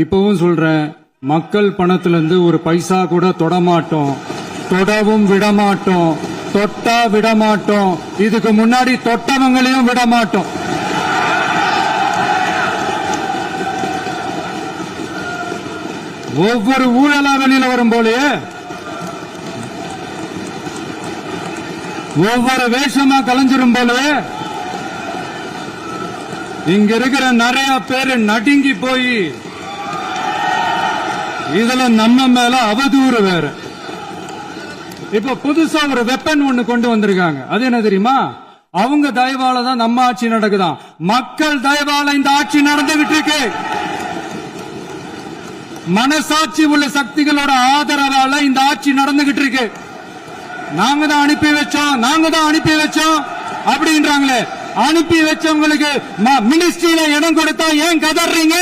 இப்பவும் சொல்றேன், மக்கள் பணத்திலிருந்து ஒரு பைசா கூட தொடமாட்டோம், தொடவும் விடமாட்டோம், தொட்டா விடமாட்டோம், இதுக்கு முன்னாடி தொட்டவங்களையும் விடமாட்டோம். ஒவ்வொரு ஊழலா வெளியில வரும் போலயே ஒவ்வொரு வேஷமா கலைஞ்சிரும் போலயே இங்க இருக்கிற நிறைய பேரு நடுங்கி போய் இதுல நம்ம மேல அவதூறு வேற. இப்ப புதுசா ஒரு வெப்பன் ஒண்ணு கொண்டு வந்திருக்காங்க. அது என்ன தெரியுமா? அவங்க தயவால தான் நம்ம ஆட்சி நடக்குதாம். மக்கள் தயவால இந்த ஆட்சி நடந்துகிட்டு இருக்கு. மனசாட்சி உள்ள சக்திகளோட ஆதரவால இந்த ஆட்சி நடந்துகிட்டு இருக்கு. நாங்க தான் அனுப்பி வச்சோம் அப்படின்றாங்களே. அனுப்பி வச்சவங்களுக்கு மினிஸ்ட்ரியில இடம் கொடுத்தா ஏன் கதறீங்க?